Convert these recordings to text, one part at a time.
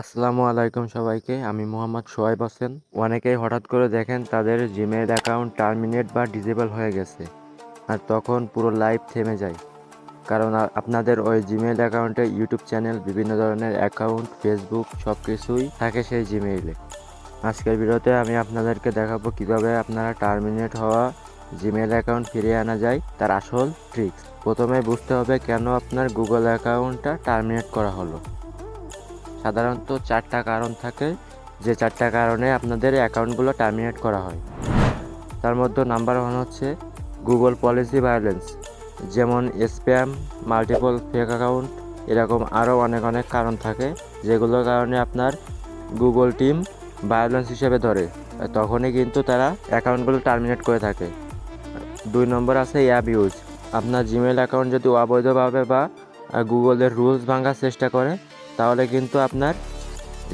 আসসালামু আলাইকুম সবাইকে। আমি মোহাম্মদ সোহাইব হোসেন। অনেকেই হঠাৎ করে দেখেন তাদের জিমেইল অ্যাকাউন্ট টার্মিনেট বা ডিসেবল হয়ে গেছে, আর তখন পুরো লাইফ থেমে যায়। কারণ আপনাদের ওই জিমেইল অ্যাকাউন্টে ইউটিউব চ্যানেল, বিভিন্ন ধরনের অ্যাকাউন্ট, ফেসবুক সব কিছুই থাকে সেই জিমেইলে। আজকের ভিডিওতে আমি আপনাদেরকে দেখাবো কিভাবে আপনারা টার্মিনেট হওয়া জিমেইল অ্যাকাউন্ট ফিরিয়ে আনা যায়, তার আসল ট্রিক্স। প্রথমে বুঝতে হবে কেন আপনার গুগল অ্যাকাউন্টটা টার্মিনেট করা হলো। সাধারণত 4টা কারণ থাকে, যে 4টা কারণে আপনাদের অ্যাকাউন্টগুলো টার্মিনেট করা হয়। তার মধ্যে নাম্বার 1 হচ্ছে গুগল পলিসি ভায়োলেন্স, যেমন স্প্যাম, মাল্টিপল ফেক অ্যাকাউন্ট, এরকম আরও অনেক কারণ থাকে, যেগুলোর কারণে আপনার গুগল টিম ভায়োলেন্স হিসেবে ধরে, তখনই কিন্তু তারা অ্যাকাউন্টগুলো টার্মিনেট করে থাকে। 2 নম্বর আছে অ্যাপ ইউজ। আপনার জিমেইল অ্যাকাউন্ট যদি অবৈধভাবে বা গুগলের রুলস ভাঙার চেষ্টা করে, তাহলে কিন্তু আপনার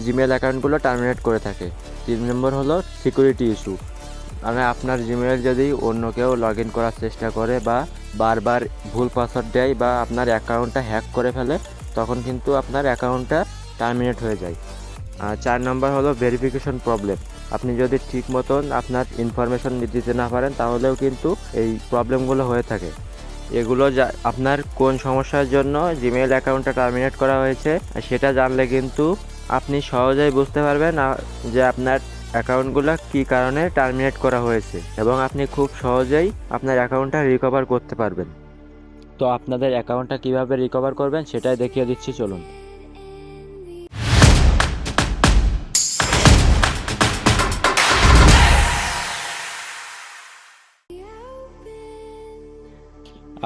জিমেল অ্যাকাউন্টগুলো টার্মিনেট করে থাকে। 3 নম্বর হলো সিকিউরিটি ইস্যু, মানে আপনার জিমেল যদি অন্য কেউ লগ ইন করার চেষ্টা করে বা বারবার ভুল পাসওয়ার্ড দেয় বা আপনার অ্যাকাউন্টটা হ্যাক করে ফেলে, তখন কিন্তু আপনার অ্যাকাউন্টটা টার্মিনেট হয়ে যায়। আর 4 নম্বর হলো ভেরিফিকেশন প্রবলেম। আপনি যদি ঠিক মতন আপনার ইনফরমেশন দিতে না পারেন, তাহলেও কিন্তু এই প্রবলেমগুলো হয়ে থাকে। এগুলো আপনার কোন সমস্যার জন্য জিমেইল অ্যাকাউন্টটা টার্মিনেট করা হয়েছে সেটা জানলে কিন্তু আপনি সহজেই বুঝতে পারবেন যে আপনার অ্যাকাউন্টগুলো কী কারণে টার্মিনেট করা হয়েছে, এবং আপনি খুব সহজেই আপনার অ্যাকাউন্টটা রিকভার করতে পারবেন। তো আপনাদের অ্যাকাউন্টটা কিভাবে রিকভার করবেন সেটাই দেখিয়ে দিচ্ছি, চলুন।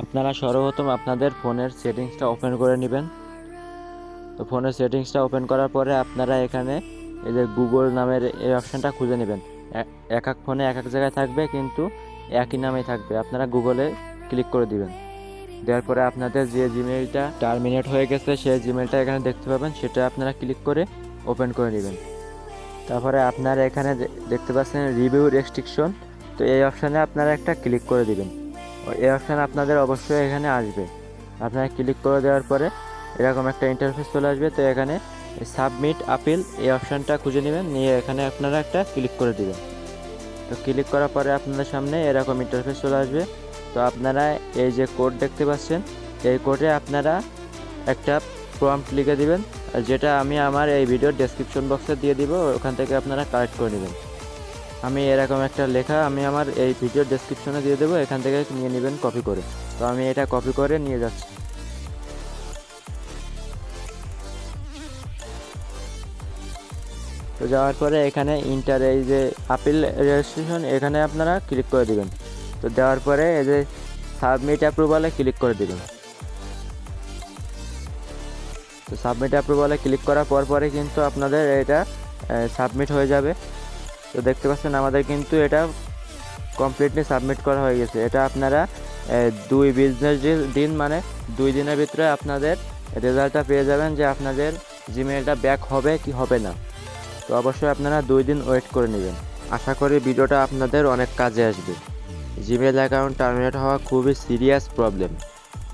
আপনারা সর্বপ্রথম আপনাদের ফোনের সেটিংসটা ওপেন করে নেবেন। তো ফোনের সেটিংসটা ওপেন করার পরে আপনারা এখানে এই যে গুগল নামের এই অপশানটা খুঁজে নেবেন। এক এক ফোনে এক এক জায়গায় থাকবে, কিন্তু একই নামেই থাকবে। আপনারা গুগলে ক্লিক করে দিবেন। দেওয়ার পরে আপনাদের যে জিমেইলটা টার্মিনেট হয়ে গেছে সেই জিমেইলটা এখানে দেখতে পাবেন, সেটা আপনারা ক্লিক করে ওপেন করে নেবেন। তারপরে আপনারা এখানে দেখতে পাচ্ছেন রিভিউ রেস্ট্রিকশন, তো এই অপশানে আপনারা একটা ক্লিক করে দিবেন। এই অপশান আপনাদের অবশ্যই এখানে আসবে। আপনারা ক্লিক করে দেওয়ার পরে এরকম একটা ইন্টারফেস চলে আসবে। তো এখানে সাবমিট আপিল এই অপশানটা খুঁজে নেবেন, নিয়ে এখানে আপনারা একটা ক্লিক করে দিবেন। তো ক্লিক করার পরে আপনাদের সামনে এরকম ইন্টারফেস চলে আসবে। তো আপনারা এই যে কোড দেখতে পাচ্ছেন, এই কোডে আপনারা একটা প্রম্পট লিখে দিবেন, যেটা আমি আমার এই ভিডিওর ডেসক্রিপশন বক্সে দিয়ে দিব, ওখান থেকে আপনারা কালেক্ট করে নেবেন। আমি এরকম একটা লেখা আমি আমার এই ভিডিওর ডেসক্রিপশনে দিয়ে দেবো, এখান থেকে নিয়ে নেবেন কপি করে। তো আমি এটা কপি করে নিয়ে যাচ্ছি। তো যাওয়ার পরে এখানে ইন্টার এই যে আপিল রেজিস্ট্রেশন, এখানে আপনারা ক্লিক করে দিবেন। তো দেওয়ার পরে এই যে সাবমিট অ্যাপ্রুভালে ক্লিক করে দিবেন। তো সাবমিট অ্যাপ্রুভালে ক্লিক করার পরে কিন্তু আপনাদের এটা সাবমিট হয়ে যাবে। তো দেখতে পাচ্ছেন আমাদের কিন্তু এটা কমপ্লিটলি সাবমিট করা হয়ে গেছে। এটা আপনারা 2 বিজনেস দিন, মানে 2 দিনের ভিতরে আপনাদের রেজাল্টটা পেয়ে যাবেন যে আপনাদের জিমেইলটা ব্যাক হবে কি হবে না। তো অবশ্যই আপনারা 2 দিন ওয়েট করে নেবেন। আশা করি ভিডিওটা আপনাদের অনেক কাজে আসবে। জিমেইল অ্যাকাউন্ট টার্মিনেট হওয়া খুবই সিরিয়াস প্রবলেম,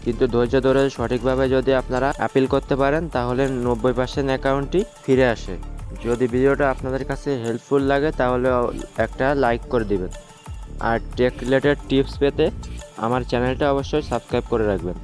কিন্তু ধৈর্য ধরে সঠিকভাবে যদি আপনারা আপিল করতে পারেন, তাহলে 90% অ্যাকাউন্টই ফিরে আসে। যদি ভিডিওটা আপনাদের কাছে হেল্পফুল লাগে, তাহলে একটা লাইক করে দিবেন। আর টেক রিলেটেড টিপস পেতে আমার চ্যানেলটা অবশ্যই সাবস্ক্রাইব করে রাখবেন।